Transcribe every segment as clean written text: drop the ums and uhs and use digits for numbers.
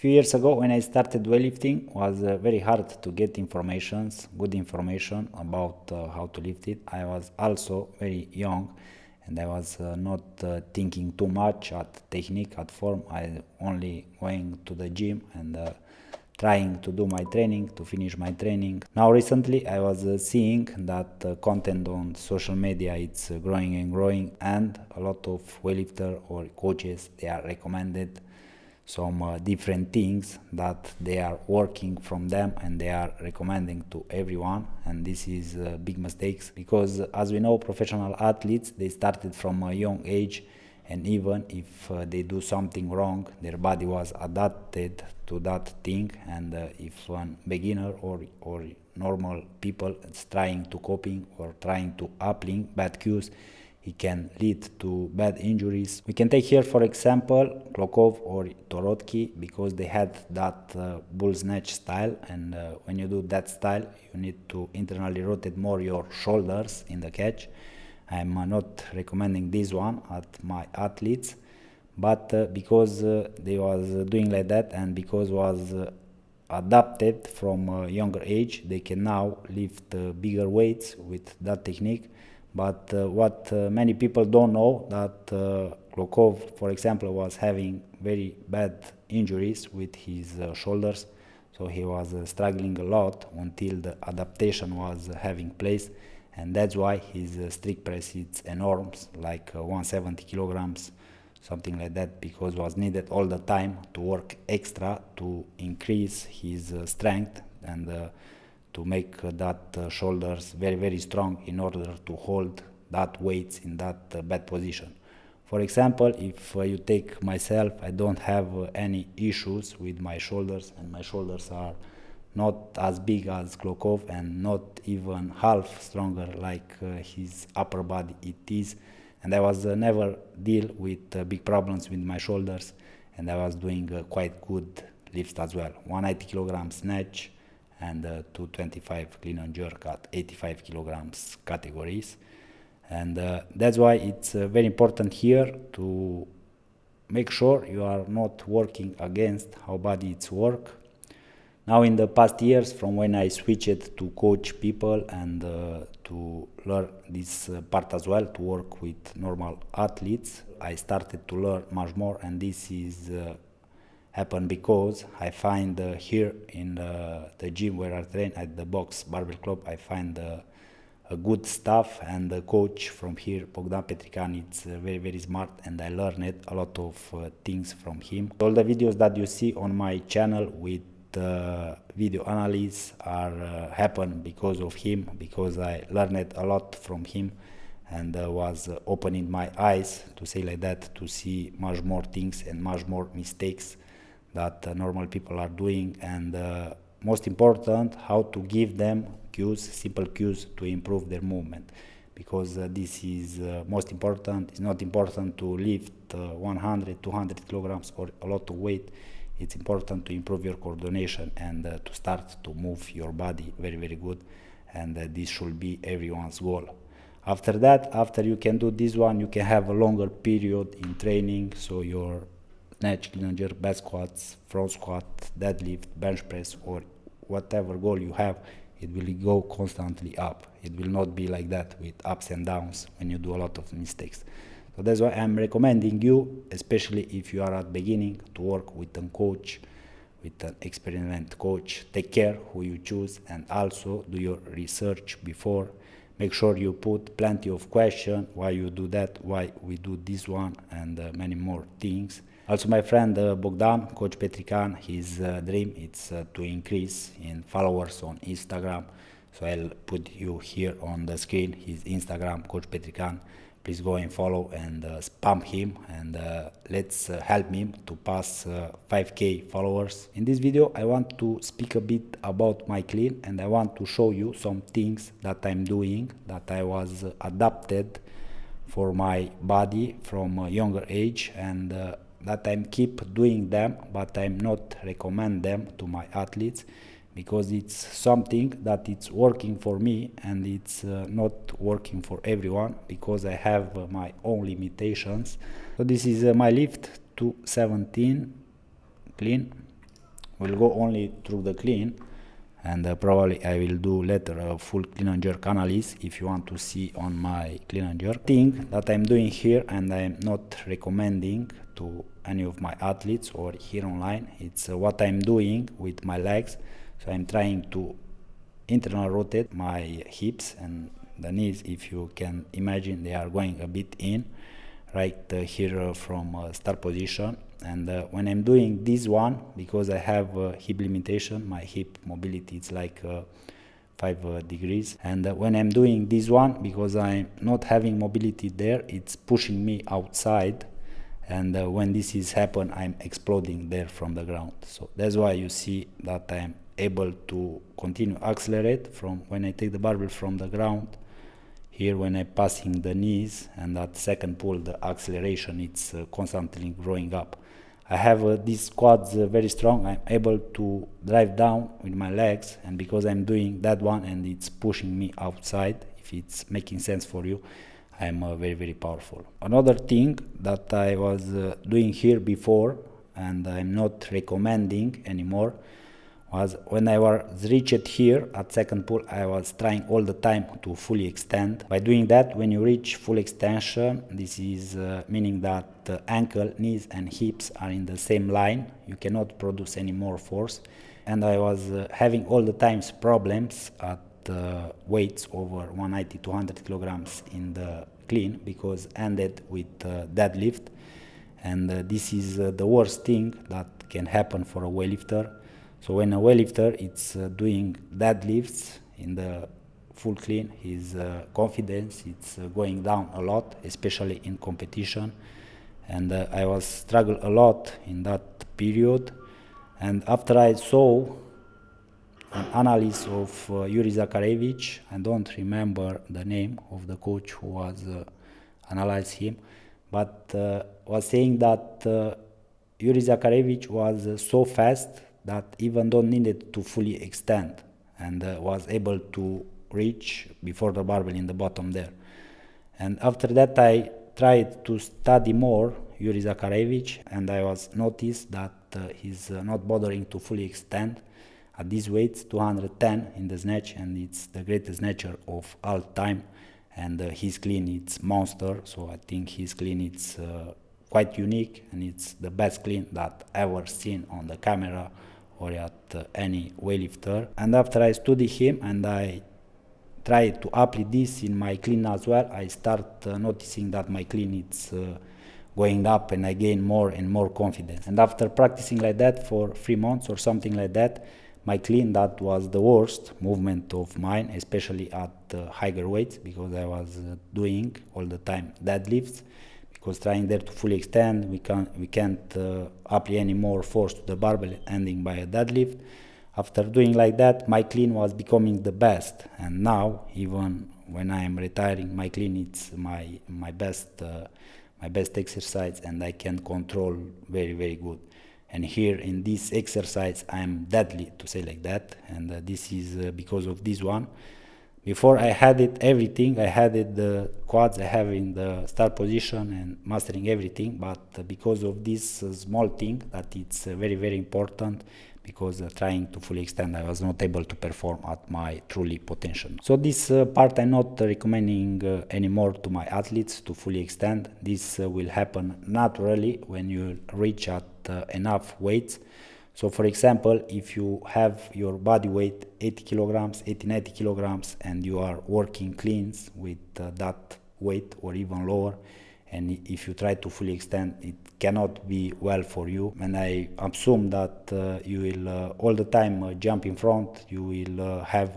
Few years ago when I started weightlifting was very hard to get good information about how to lift it. I was also very young and I was not thinking too much at technique, at form. I only going to the gym and trying to do my training, to finish my training. Now recently I was seeing that content on social media it's growing and growing, and a lot of weightlifter or coaches they are recommended some different things that they are working from them and they are recommending to everyone, and this is big mistakes because as we know professional athletes they started from a young age, and even if they do something wrong their body was adapted to that thing, and if one beginner or normal people is trying to copying or trying to applying bad cues, it can lead to bad injuries. We can take here for example Klokov or Torotki because they had that bull snatch style, and when you do that style you need to internally rotate more your shoulders in the catch. I'm not recommending this one at my athletes, but because they was doing like that and because was adapted from a younger age, they can now lift bigger weights with that technique. But what many people don't know that Klokov, for example, was having very bad injuries with his shoulders, so he was struggling a lot until the adaptation was having place, and that's why his strict press is enormous, like 170 kilograms, something like that, because was needed all the time to work extra to increase his strength and to make that shoulders very very strong in order to hold that weights in that bad position. For example, if you take myself, I don't have any issues with my shoulders, and my shoulders are not as big as Klokov and not even half stronger like his upper body it is, and I was never deal with big problems with my shoulders, and I was doing quite good lifts as well, 190 kilograms snatch and 225 clean and jerk at 85 kilograms categories. And that's why it's very important here to make sure you are not working against how body it's work. Now in the past years, from when I switched to coach people and to learn this part as well, to work with normal athletes, I started to learn much more, and this is happened because I find here in the gym where I train at the Box Barbell Club, I find a good staff, and the coach from here, Bogdan Petrican, it's very very smart, and I learned a lot of things from him. All the videos that you see on my channel with video analysis are happen because of him, because I learned a lot from him and was opening my eyes, to say like that, to see much more things and much more mistakes that normal people are doing, and most important, how to give them cues, simple cues to improve their movement, because this is most important. It's not important to lift 100 200 kilograms or a lot of weight. It's important to improve your coordination and to start to move your body very very good, and this should be everyone's goal. After that, after you can do this one, you can have a longer period in training, so your snatch, clean and jerk, back squats, front squat, deadlift, bench press, or whatever goal you have, it will go constantly up. It will not be like that with ups and downs when you do a lot of mistakes. So that's why I'm recommending you, especially if you are at beginning, to work with a coach, with an experienced coach. Take care who you choose, and also do your research before. Make sure you put plenty of questions, why you do that, why we do this one, and many more things. Also my friend Bogdan, Coach Petrican, his dream is to increase in followers on Instagram. So I'll put you here on the screen, his Instagram, Coach Petrican. Please go and follow and spam him, and let's help him to pass 5k followers. In this video I want to speak a bit about my clean, and I want to show you some things that I'm doing that I was adapted for my body from a younger age, and that I keep doing them, but I'm not recommend them to my athletes, because it's something that it's working for me and it's not working for everyone, because I have my own limitations. So this is my lift 217 clean. will go only through the clean, and probably I will do later a full clean and jerk analysis if you want to see on my clean and jerk. Thing that I'm doing here, and I'm not recommending to any of my athletes or here online, it's what I'm doing with my legs. So I'm trying to internal rotate my hips and the knees. If you can imagine, they are going a bit in right here from start position. And when I'm doing this one, because I have hip limitation, my hip mobility is like 5 degrees, and when I'm doing this one, because I'm not having mobility there, it's pushing me outside, and when this is happen, I'm exploding there from the ground. So that's why you see that I'm able to continue accelerate from when I take the barbell from the ground. Here when I'm passing the knees, and that second pull, the acceleration, it's constantly growing up. I have these quads very strong. I'm able to drive down with my legs, and because I'm doing that one and it's pushing me outside, if it's making sense for you, I'm very, very powerful. Another thing that I was doing here before, and I'm not recommending anymore, was when I was reached here at second pull, I was trying all the time to fully extend. By doing that, when you reach full extension, this is meaning that the ankle, knees and hips are in the same line. You cannot produce any more force. And I was having all the times problems at weights over 190, 200 kilograms in the clean, because ended with deadlift. And this is the worst thing that can happen for a weightlifter. So when a weightlifter is doing deadlifts in the full clean, his confidence it's going down a lot, especially in competition. And I was struggle a lot in that period. And after I saw an analysis of Yuri Zakharevich, I don't remember the name of the coach who was analyzed him, but was saying that Yuri Zakharevich was so fast that even don't needed to fully extend, and was able to reach before the barbell in the bottom there. And after that I tried to study more Yuri Zakharevich, and I was noticed that he's not bothering to fully extend at these weights, 210 in the snatch, and it's the greatest snatcher of all time. And his clean it's monster, so I think his clean it's quite unique, and it's the best clean that I ever seen on the camera or at any weightlifter. And after I study him and I try to apply this in my clean as well, I start noticing that my clean is going up, and I gain more and more confidence. And after practicing like that for 3 months or something like that, my clean, that was the worst movement of mine, especially at higher weights, because I was doing all the time deadlifts, because trying there to fully extend, we can't apply any more force to the barbell, ending by a deadlift. After doing like that, my clean was becoming the best, and now even when I am retiring, my clean it's my best exercise, and I can control very, very good. And here in this exercise, I am deadly, to say like that, and this is because of this one. Before I had it everything, I had it the quads, I have in the start position and mastering everything, but because of this small thing that it's very, very important, because trying to fully extend, I was not able to perform at my truly potential. So this part I'm not recommending anymore to my athletes to fully extend. This will happen naturally when you reach at enough weights. So for example, if you have your body weight 80 kilograms, 90 kilograms, and you are working cleans with that weight or even lower, and if you try to fully extend, it cannot be well for you. And I assume that you will all the time jump in front, you will have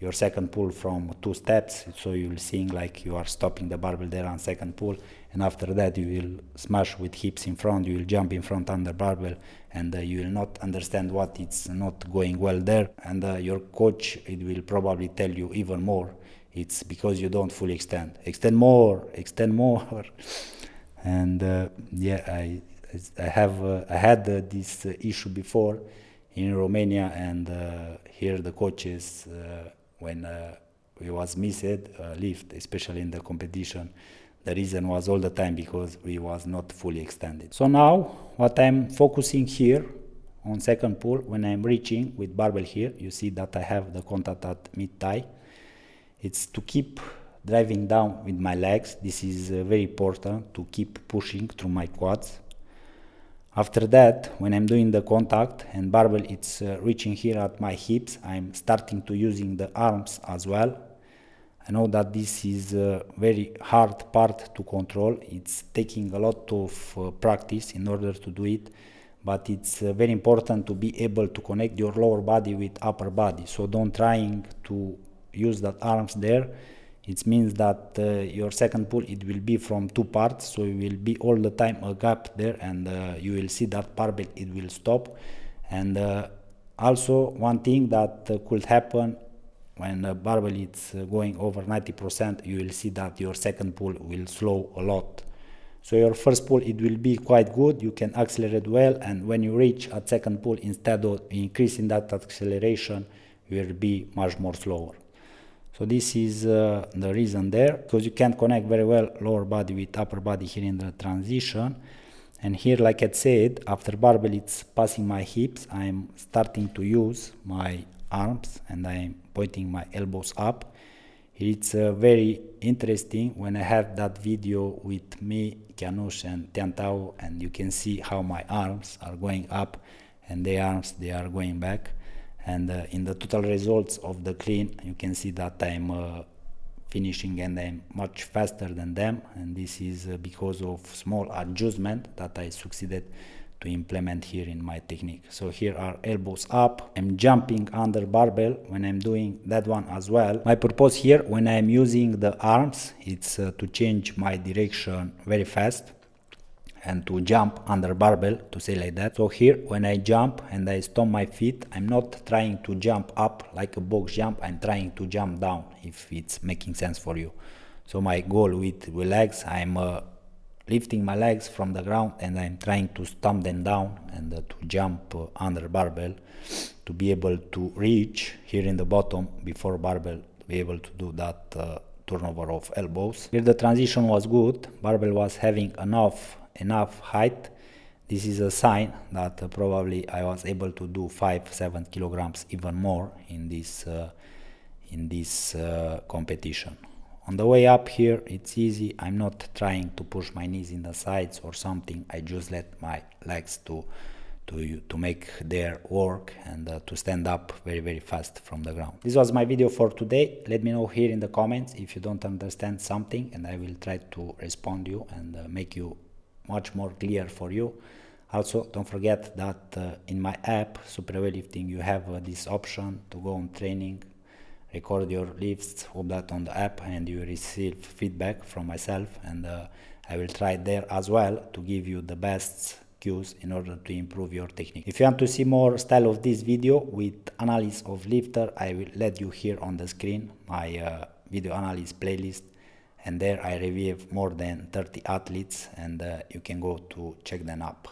your second pull from 2 steps, so you will seeing like you are stopping the barbell there on second pull, and after that you will smash with hips in front, you will jump in front under barbell, and you will not understand what it's not going well there, and your coach, it will probably tell you even more, it's because you don't fully extend more and yeah, I had this issue before in Romania, and here the coaches when we was missed lift, especially in the competition, the reason was all the time because we was not fully extended. So now what I'm focusing here On second pull, when I'm reaching with barbell here, you see that I have the contact at mid-thigh. It's to keep driving down with my legs. This is very important, to keep pushing through my quads. After that, when I'm doing the contact and barbell it's reaching here at my hips, I'm starting to using the arms as well. I know that this is a very hard part to control. It's taking a lot of practice in order to do it, but it's very important to be able to connect your lower body with upper body. So don't trying to use that arms there. It means that your second pull, it will be from two parts, so it will be all the time a gap there, and you will see that barbell, it will stop. And also one thing that could happen when the barbell is going over 90%, you will see that your second pull will slow a lot. So your first pull, it will be quite good, you can accelerate well, and when you reach at second pull, instead of increasing that acceleration, you will be much more slower. So this is the reason there, because you can connect very well lower body with upper body here in the transition. And here, like I said, after barbell it's passing my hips, I'm starting to use my arms and I'm pointing my elbows up. It's very interesting when I have that video with me, Kianush and Tiantao, and you can see how my arms are going up and their arms, they are going back. And in the total results of the clean, you can see that I'm finishing and I'm much faster than them, and this is because of small adjustment that I succeeded to implement here in my technique. So here are elbows up, I'm jumping under barbell when I'm doing that one as well. My purpose here when I'm using the arms, it's to change my direction very fast and to jump under barbell, to say like that. So here when I jump and I stomp my feet, I'm not trying to jump up like a box jump, I'm trying to jump down, if it's making sense for you. So my goal with legs, I'm lifting my legs from the ground and I'm trying to stomp them down and to jump under barbell, to be able to reach here in the bottom before barbell, to be able to do that turnover of elbows. Here the transition was good, barbell was having enough height. This is a sign that probably I was able to do 5-7 kilograms even more in this competition. On the way up here, it's easy. I'm not trying to push my knees in the sides or something. I just let my legs to make their work and to stand up very, very fast from the ground. This was my video for today. Let me know here in the comments if you don't understand something, and I will try to respond you and make you much more clear for you. Also, don't forget that in my app, Super Weightlifting, you have this option to go on training, record your lifts, put that on the app, and you receive feedback from myself, and I will try there as well to give you the best cues in order to improve your technique. If you want to see more style of this video with analysis of lifter, I will let you here on the screen my video analysis playlist, and there I review more than 30 athletes, and you can go to check them up.